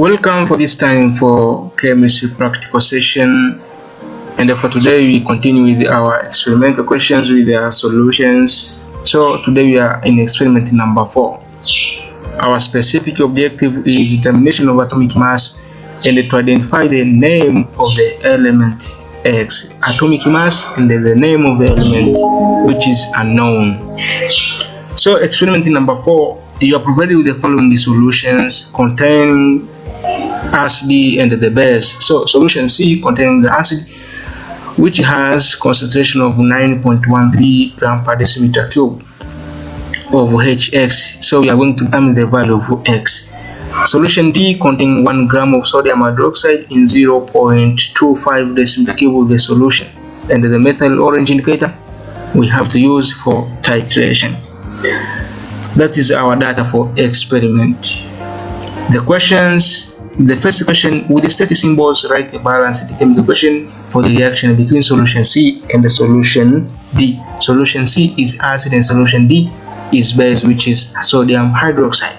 Welcome for this time for chemistry practical session, and for today we continue with our experimental questions with their solutions. So today we are in experiment number 4. Our specific objective is determination of atomic mass and to identify the name of the element X, atomic mass and the name of the element which is unknown. So experiment number 4, you are provided with the following solutions containing acid and the base. So solution C containing the acid, which has concentration of 9.13 gram per decimeter cube of HX. So we are going to determine the value of X. Solution D containing 1 gram of sodium hydroxide in 0.25 decimeter cube of the solution, and the methyl orange indicator we have to use for titration. That is our data for experiment. The questions. The first question, with the static symbols, write a balanced chemical equation for the reaction between solution C and the solution D. Solution C is acid and solution D is base, which is sodium hydroxide.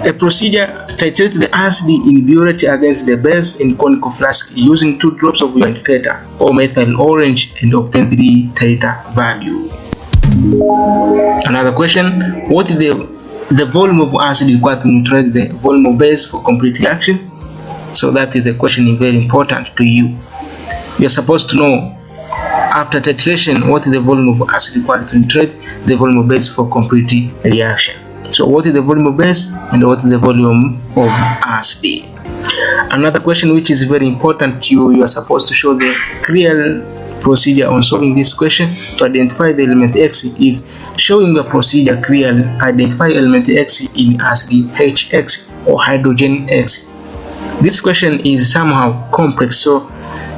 A procedure: titrate the acid in burette against the base in conical flask using 2 drops of your indicator or methyl orange and obtain 3 titer value. Another question, what is the volume of acid required to neutralize the volume of base for complete reaction? So that is a question very important to you. You are supposed to know after titration what is the volume of acid required to neutralize the volume of base for complete reaction. So what is the volume of base and what is the volume of acid? Another question which is very important to you, you are supposed to show the clear procedure on solving this question. To identify the element X is showing the procedure clearly. Identify element X in acid HX or hydrogen X. This question is somehow complex, so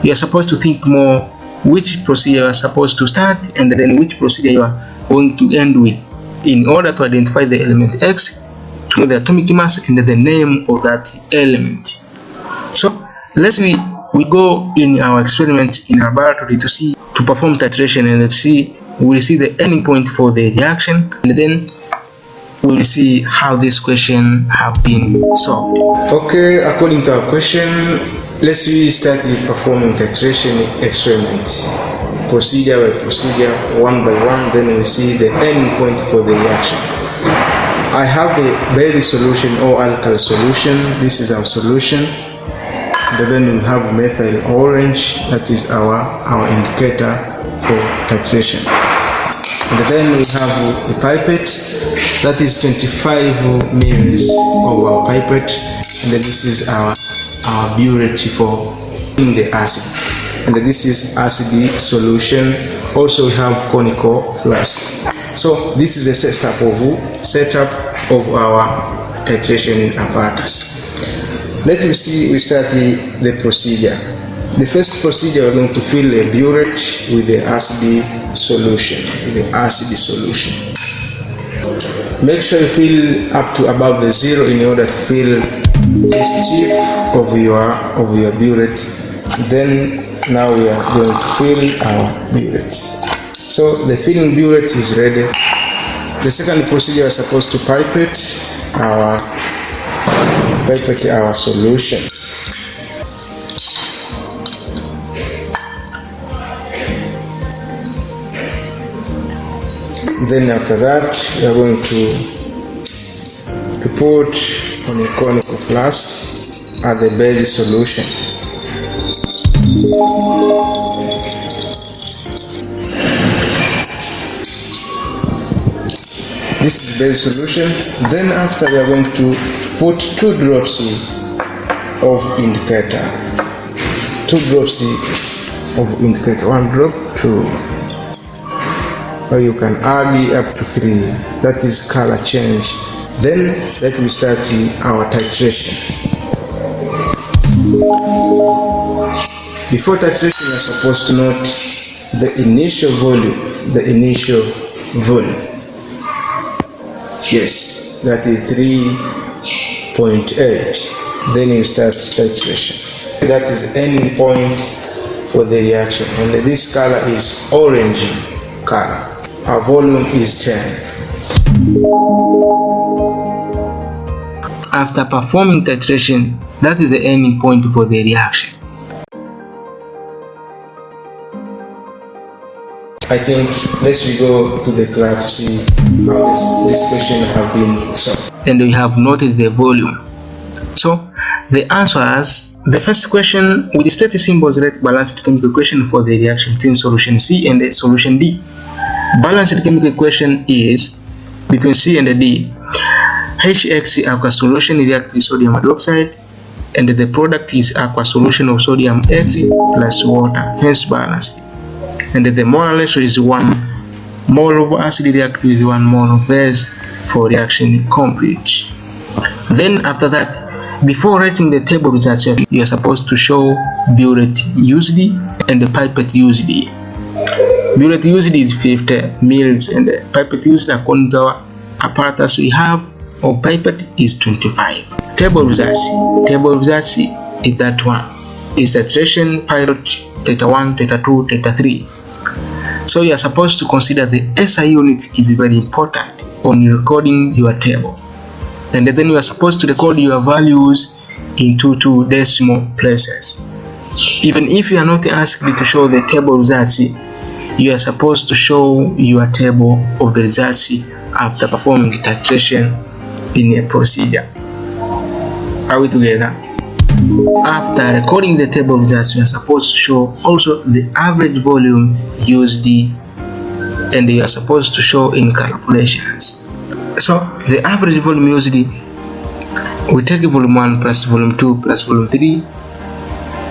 you are supposed to think more which procedure you are supposed to start and then which procedure you are going to end with in order to identify the element X, to know the atomic mass and the name of that element. So let's we go in our experiment in our laboratory to perform titration, and we will see the ending point for the reaction, and then we will see how this question have been solved. Okay, according to our question, let's start with performing titration experiment, procedure by procedure, one by one. Then we'll see the ending point for the reaction. I have the base solution or alkali solution. This is our solution. And then we have methyl orange, that is our indicator for titration. And then we have a pipette, that is 25 mils of our pipette, and then this is our burette for in the acid, and this is acid solution. Also we have conical flask. So this is a setup of our titration apparatus. Let us see, we start the procedure. The first procedure, we're going to fill a burette with the acid solution. Make sure you fill up to above the 0 in order to fill this tip of your burette. Then now we are going to fill our burette. So the filling burette is ready. The second procedure is supposed to pipette our solution. Then after that we are going to put on a conical flask at the base solution. This is base solution. Then after we are going to put 2 drops of indicator. 2 drops of indicator. 1 drop, 2. Or you can add up to 3. That is color change. Then let me start our titration. Before titration, you are supposed to note the initial volume. Yes, that is 3.8. Then you start titration. That is ending point for the reaction, and this color is orange color. Our volume is 10. After performing titration, that is the ending point for the reaction. I think let's go to the graph to see how this question have been solved. And we have noted the volume. So the answers, the first question with the static symbols write balanced chemical equation for the reaction between solution C and the solution D. Balanced chemical equation is between C and D. HX aqueous solution react with sodium hydroxide, and the product is aqueous solution of sodium X plus water, hence balanced. And the molar ratio is 1 mole of acid react with 1 mole of base for reaction complete. Then after that, before writing the table results, you are supposed to show burette used and the pipette used. Burette used is 50 mils and the pipette used according to our apparatus we have of pipette is 25. Table results is that one. Is titration, pilot, theta 1, theta 2, theta 3. So you are supposed to consider the SI unit is very important on recording your table. And then you are supposed to record your values into 2 decimal places. Even if you are not asked to show the table results, you are supposed to show your table of the results after performing the titration in a procedure. Are we together? After recording the table results, you are supposed to show also the average volume used, and you are supposed to show in calculations. So the average volume used, we take volume 1 plus volume 2 plus volume 3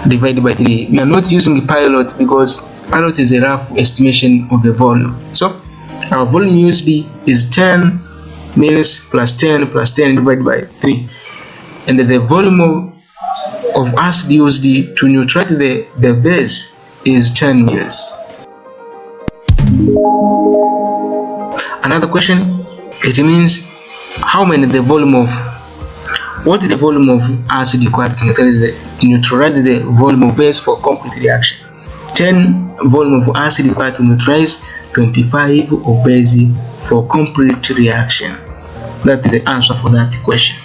divided by 3. We are not using pilot because pilot is a rough estimation of the volume. So our volume used is 10 mils plus 10 plus 10 divided by 3, and the volume of acid used to neutralize the base is 10 mils. Another question, it means how many the volume of, what is the volume of acid required to neutralize the volume of base for complete reaction? 10 volume of acid required to neutralize 25 of base for complete reaction. That is the answer for that question.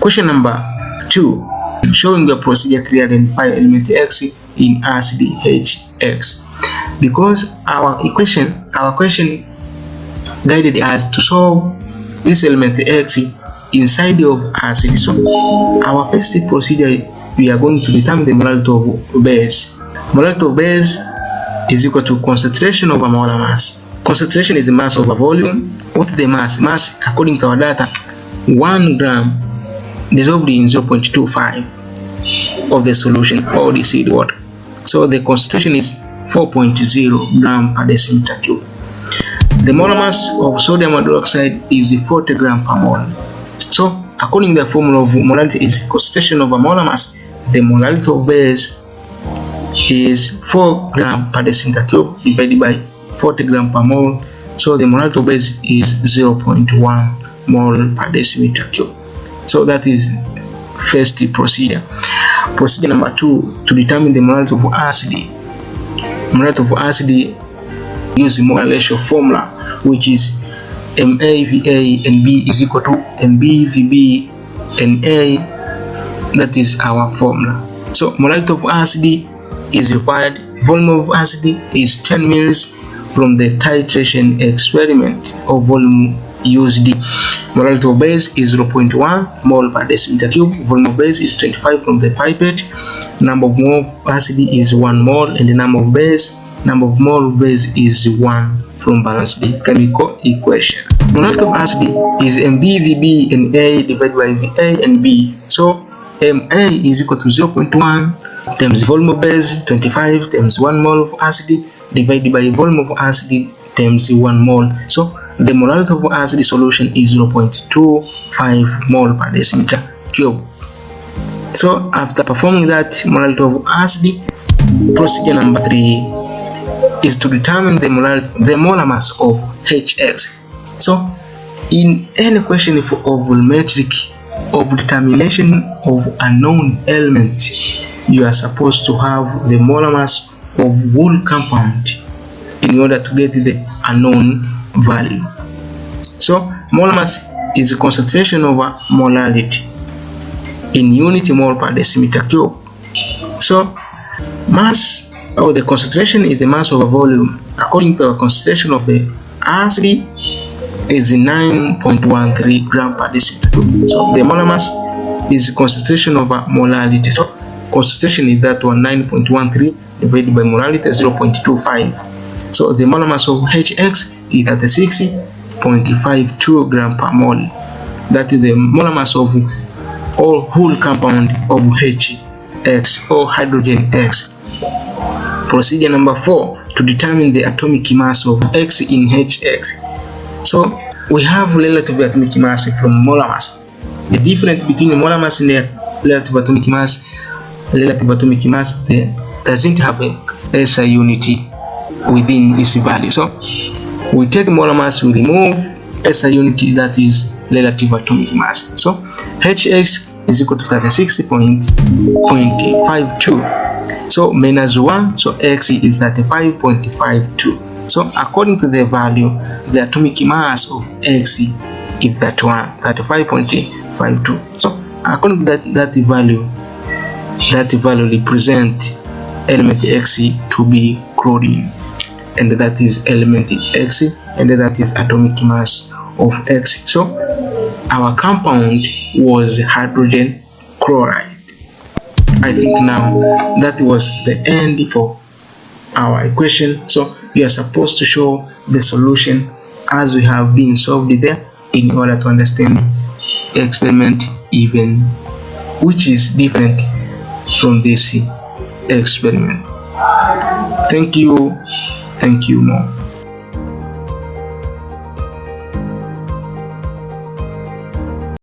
Question number 2. Showing the procedure clearly identify element X in acid HX. Because our question guided us to solve this element X inside of acid. So our first procedure, we are going to determine the molarity of base. Molarity of base is equal to concentration over molar mass. Concentration is the mass over volume. What is the mass? Mass, according to our data, 1 gram dissolved in 0.25 of the solution or distilled water. So the concentration is 4.0 gram per decimeter cube. The molar mass of sodium hydroxide is 40 gram per mole. So according to the formula of molarity is concentration over molar mass, the molarity of base is 4 gram per decimeter cube divided by 40 gram per mole. So the molarity of base is 0.1 mole per decimeter cube. So that is first procedure. Procedure number 2, to determine the molarity of acid. Molarity of acid, use the molar ratio formula, which is MAVA and B is equal to MBVB and A. That is our formula. So molarity of acid is required. Volume of acid is 10 mils from the titration experiment of volume used. Molarity of base is 0.1 mole per decimeter cube. Volume of base is 25 from the pipette. Number of mole of acid is 1 mole, and the number of mole of base is 1 from balanced chemical equation. Molarity of acid is MBVB and A divided by VA and B. So MA is equal to 0.1 times volume of base 25 times 1 mole of acid divided by volume of acid times 1 mole. So the molarity of acid solution is 0.25 mole per decimeter cube. So after performing that molarity of acid, procedure number 3 is to determine the molar mass of HX. So in any question of volumetric of determination of a known element, you are supposed to have the molar mass of whole compound in order to get the unknown value. So molar mass is a concentration over molarity in unit mole per decimeter cube. So mass or the concentration is the mass over volume. According to our concentration of the acid is 9.13 gram per decimeter cube. So the molar mass is concentration over molarity. So concentration is that one, 9.13 divided by molarity 0.25. So the molar mass of HX is 36.52 gram per mole. That is the molar mass of all whole compound of HX or hydrogen X. Procedure number 4, to determine the atomic mass of X in HX. So we have relative atomic mass from molar mass. The difference between molar mass and the relative atomic mass there doesn't have a SI unity within its value. So we take molar mass, we remove SI unity, that is relative atomic mass. So HX is equal to 36.52. So minus 1, so X is 35.52. So according to the value, the atomic mass of X is that one, 35.52. So according to that value represent element X to be chlorine, and that is element X, and that is atomic mass of X. So our compound was hydrogen chloride. I think now that was the end for our equation. So we are supposed to show the solution as we have been solved there in order to understand the experiment even, which is different from this experiment. Thank you more.